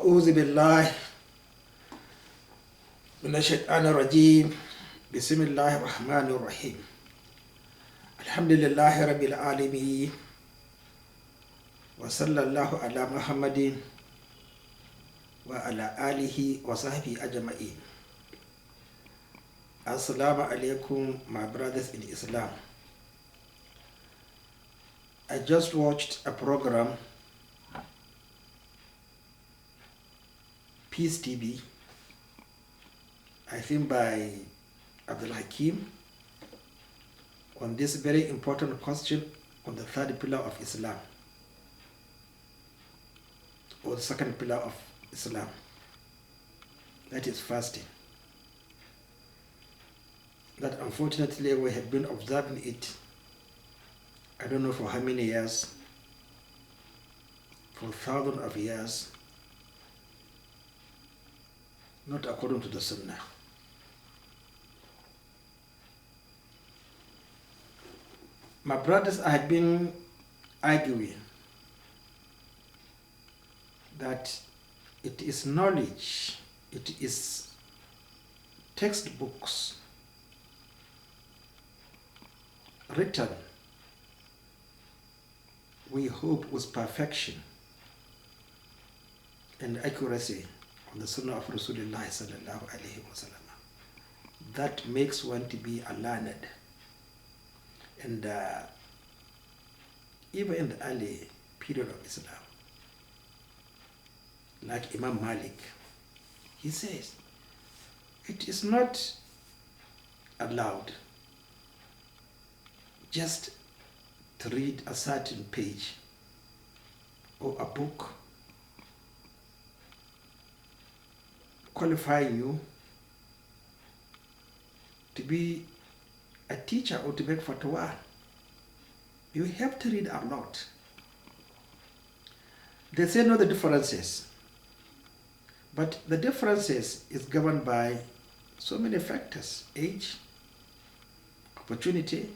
أعوذ بالله من الشيطان الرجيم بسم الله الرحمن الرحيم الحمد لله رب العالمين وصلى الله على محمد وعلى آله وصحبه أجمعين. Assalamu alaikum, my brothers in Islam. I just watched a program, Peace TV, I think by Ḥakeem, on this very important question on the third pillar of Islam, or the second pillar of Islam, that is fasting. That unfortunately we have been observing it, I don't know for how many years, for thousands of years, not according to the Sunnah. My brothers, I have been arguing that it is knowledge, it is textbooks written, we hope, with perfection and accuracy on the Sunnah of Rasulullah sallallahu alaihi wasallam. That makes one to be a learned. And even in the early period of Islam, like Imam Malik, he says, it is not allowed just to read a certain page or a book qualifying you to be a teacher or to make fatwa. You have to read a lot. They say no the differences, but the differences is governed by so many factors: age, opportunity,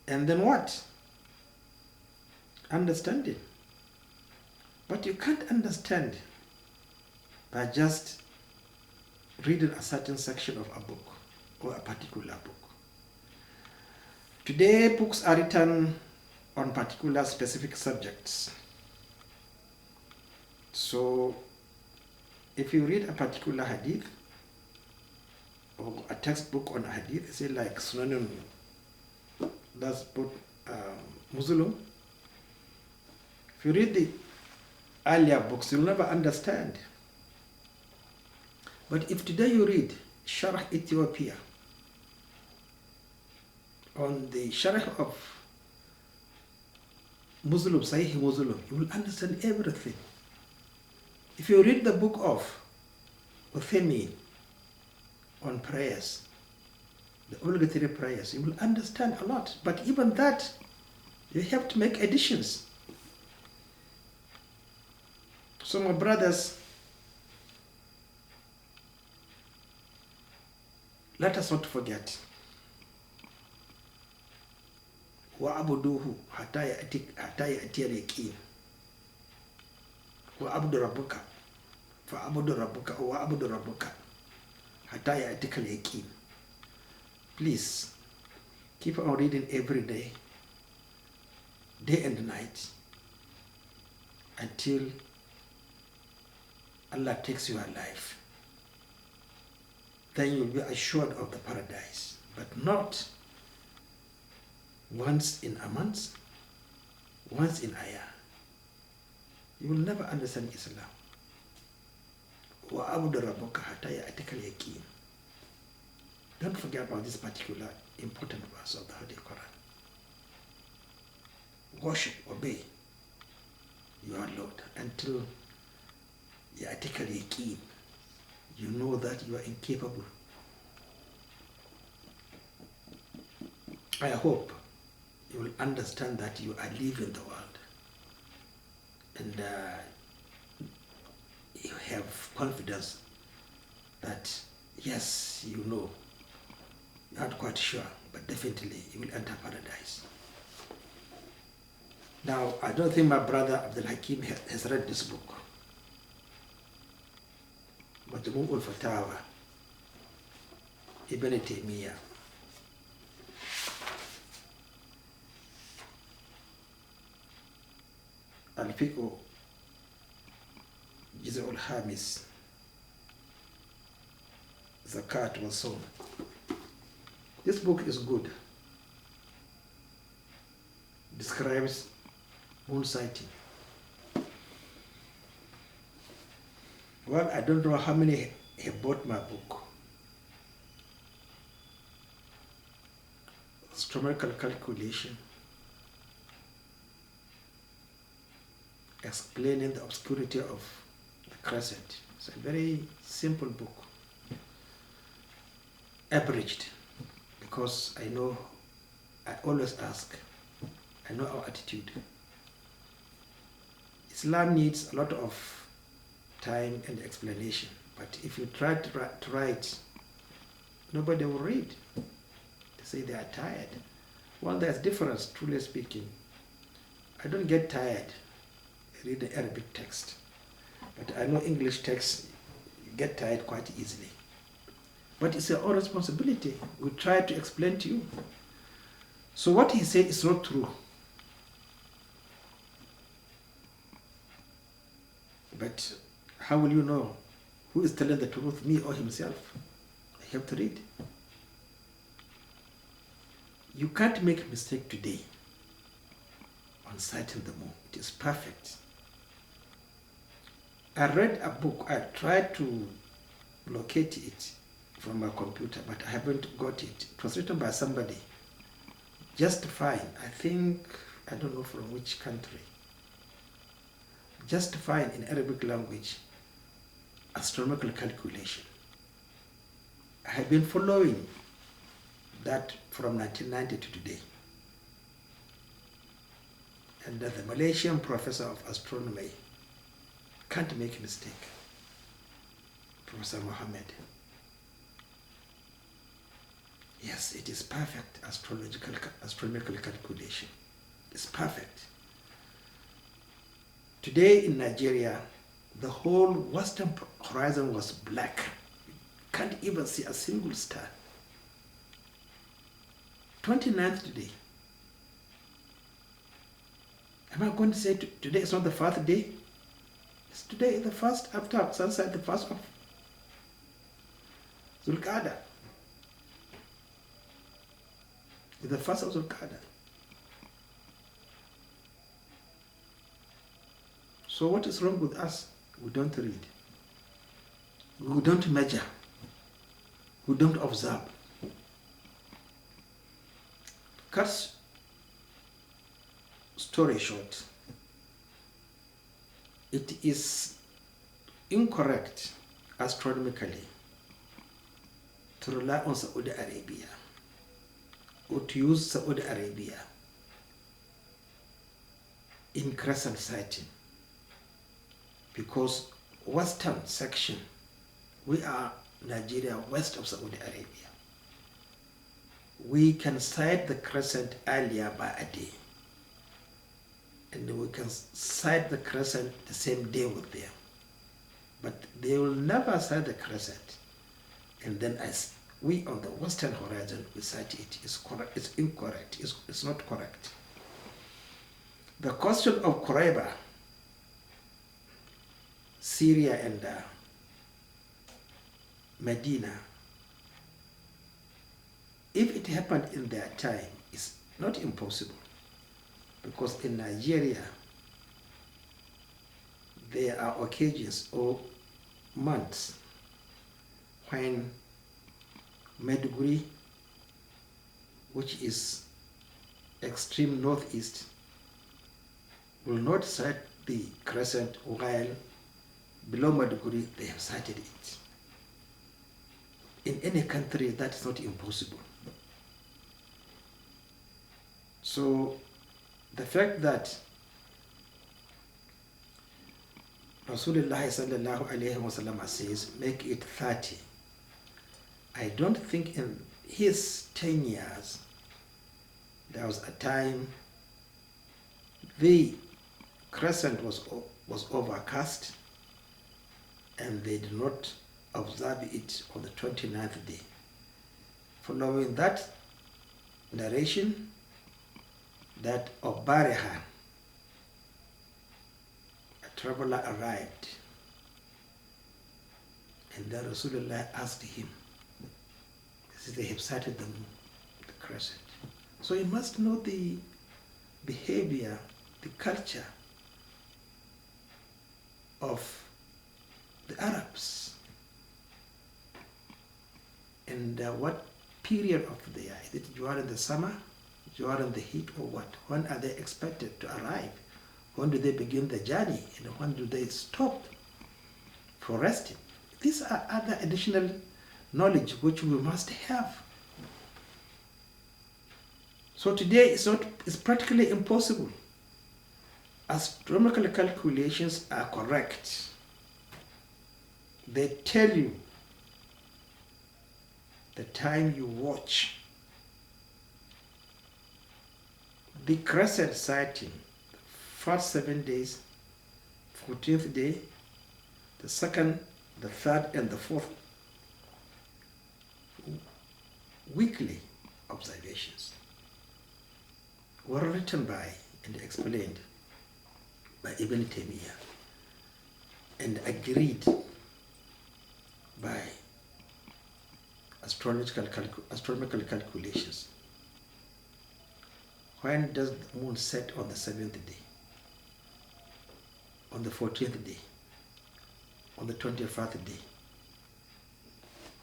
and then what? Understanding. But you can't understand by just reading a certain section of a book or a particular book. Today, books are written on particular specific subjects. So, if you read a particular hadith or a textbook on a hadith, say like Astronomical, that's both Muslim. If you read the earlier books, you'll never understand. But if today you read Sharh Ethiopia, on the Sharh of Muslim, Sahih Muslim, you will understand everything. If you read the book of Ḥakeem on prayers, the obligatory prayers, you will understand a lot. But even that, you have to make additions. So my brothers, let us not forget. وَعَبُدُوهُ حَتَّى يَأْتِيَ الْيَقِينُ وَعَبُدُ رَبُّكَ فَعَبُدُ رَبُّكَ وَعَبُدُ رَبُّكَ حَتَّى يَأْتِيَكَ الْيَقِينُ. Please, keep on reading every day and night, until Allah takes you alive. Then you'll be assured of the paradise, but not once in a month, once in a year. You will never understand Islam. وَعَبُدُ رَبُّكَ حَتَّى يَأْتِيَكَ الْيَقِينُ. Don't forget about this particular important verse of the Holy Quran. Worship, obey your Lord until يَأْتِيَكَ الْيَقِينُ. You know that you are incapable. I hope you will understand that you are leaving the world, and you have confidence that yes, you know, you're not quite sure, but definitely you will enter paradise. Now, I don't think my brother Abdul Ḥakeem has read this book. Majmu' al-Fatawa, Ibn Taymiyyah. Al-Fiqh, Juz' al-Khamis, Zakat wa Sawm. This book is good. Describes moon sighting. Well, I don't know how many have bought my book. Astronomical calculation, explaining the obscurity of the crescent. It's a very simple book, abridged, because I know, I always ask, I know our attitude. Islam needs a lot of time and explanation, but if you try to write, nobody will read. They say they are tired. Well, there's difference, truly speaking. I don't get tired reading Arabic text, but I know English text, you get tired quite easily. But it's our own responsibility. We try to explain to you. So what he said is not true. But how will you know who is telling the truth, me or himself? I have to read. You can't make a mistake today on sighting the moon. It is perfect. I read a book, I tried to locate it from my computer, but I haven't got it. It was written by somebody, just fine. I think, I don't know from which country. Just fine in Arabic language, astronomical calculation. I have been following that from 1990 to today. And the Malaysian professor of astronomy can't make a mistake, Professor Mohammed. Yes, it is perfect astronomical calculation. It's perfect. Today in Nigeria, the whole western horizon was black. You can't even see a single star. 29th today. Am I going to say today is not the first day? It's today the first after sunset, the first of Zulqa'dah. It's the first of Zulqa'dah. So what is wrong with us? We don't read. We don't measure. We don't observe. Cut story short, it is incorrect astronomically to rely on Saudi Arabia or to use Saudi Arabia in crescent sighting, because western section, we are Nigeria west of Saudi Arabia. We can sight the crescent earlier by a day, and we can sight the crescent the same day with them, but they will never sight the crescent and then as we on the western horizon we sight it. It's correct. It's incorrect. It's not correct. The question of Kuraiba, Syria and Medina, if it happened in their time, it's not impossible, because in Nigeria there are occasions or months when Maiduguri, which is extreme northeast, will not sight the crescent, while below Maiduguri they have sighted it. In any country that is not impossible. So the fact that Rasulullah sallallahu alayhi wa sallam says, make it 30, I don't think in his 10 years there was a time The crescent was overcast, and they did not observe it on the 29th day. Following that narration, that of Bariha, a traveler arrived, and then Rasulullah asked him, this is they have sighted the crescent. So you must know the behavior, the culture of the Arabs, and what period of the year. Is it during the summer, during the heat, or what? When are they expected to arrive? When do they begin the journey, and when do they stop for resting? These are other additional knowledge which we must have. So today it's practically impossible. Astronomical calculations are correct. They tell you the time you watch the crescent sighting, first 7 days, 14th day, the second, the third, and the fourth weekly observations were written by and explained by Ibn Taymiyyah and agreed by astronomical calculations. When does the moon set on the 7th day? On the 14th day? On the 21st day?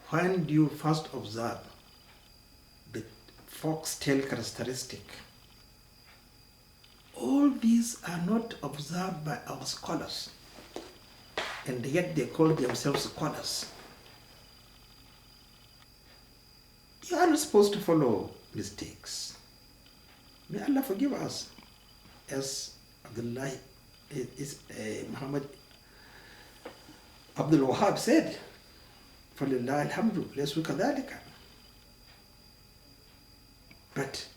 When do you first observe the foxtail characteristic? All these are not observed by our scholars, and yet they call themselves scholars. You are not supposed to follow mistakes. May Allah forgive us. As Abdullah Muhammad Abdul Wahab said, فَلِلَّهِ الْحَمْدُ لَيْسُ كَذَلِكَ. But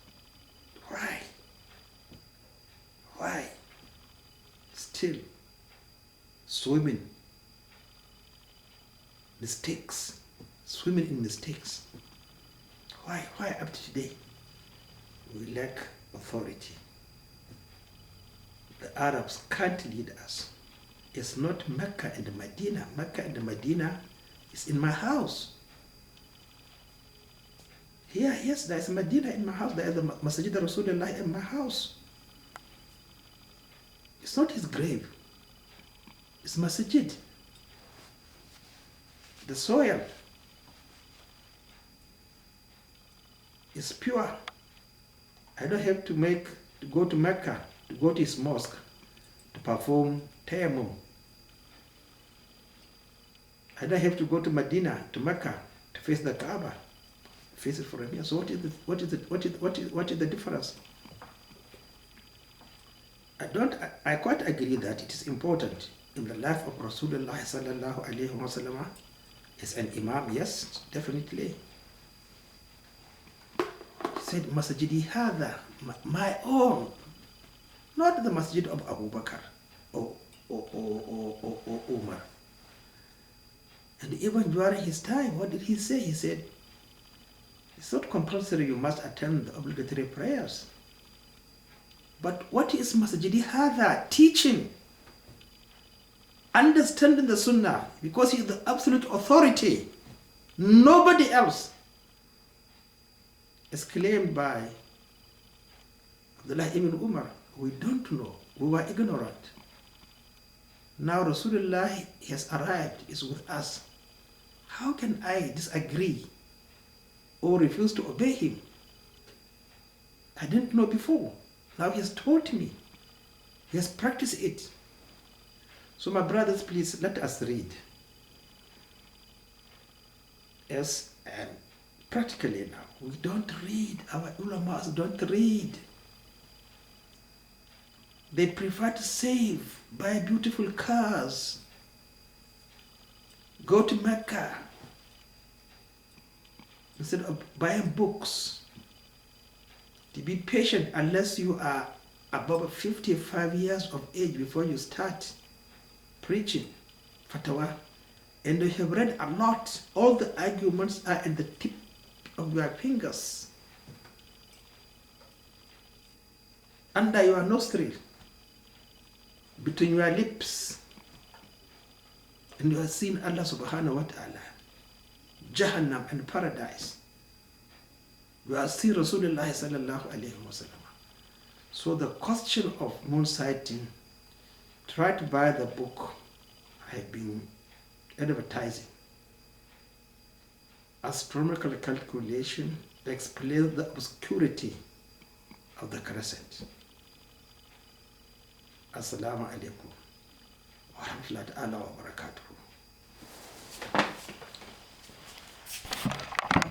why? Why still swimming mistakes, swimming in mistakes? Why up to today? We lack authority. The Arabs can't lead us. It's not Mecca and Medina. Mecca and Medina is in my house. Here, yes, there is Medina in my house. There is the Masjid Rasulullah in my house. It's not his grave. It's Masjid. The soil is pure. I don't have to go to Mecca, to go to his mosque, to perform tayammum. I don't have to go to Medina, to Mecca, to face the Kaaba, face it from here. So what is the difference? I quite agree that it is important in the life of Rasulullah sallallahu alaihi wasallam as an imam. Yes, definitely. He said, Masjidi hadha, my own, not the masjid of Abu Bakr or Umar. And even during his time, what did he say? He said, it's not compulsory you must attend the obligatory prayers. But what is Masjidi Hadha? Teaching, understanding the Sunnah, because he is the absolute authority. Nobody else is claimed by Abdullah ibn Umar. We don't know. We were ignorant. Now Rasulullah has arrived, is with us. How can I disagree or refuse to obey him? I didn't know before. Now he has taught me. He has practiced it. So my brothers, please let us read. Yes, and practically now, we don't read. Our ulamas don't read. They prefer to save, buy beautiful cars, go to Mecca, instead of buying books. To be patient unless you are above 55 years of age before you start preaching fatwa, and you have read a lot. All the arguments are at the tip of your fingers, under your nostril, between your lips, and you have seen Allah subhanahu wa ta'ala, Jahannam and paradise. You have seen Rasulullah sallallahu alayhi wa sallam. So the question of moon sighting, try to buy the book I have been advertising. Astronomical calculation explains the obscurity of the crescent. Assalamu alaikum wa rahmatullahi wa barakatuh.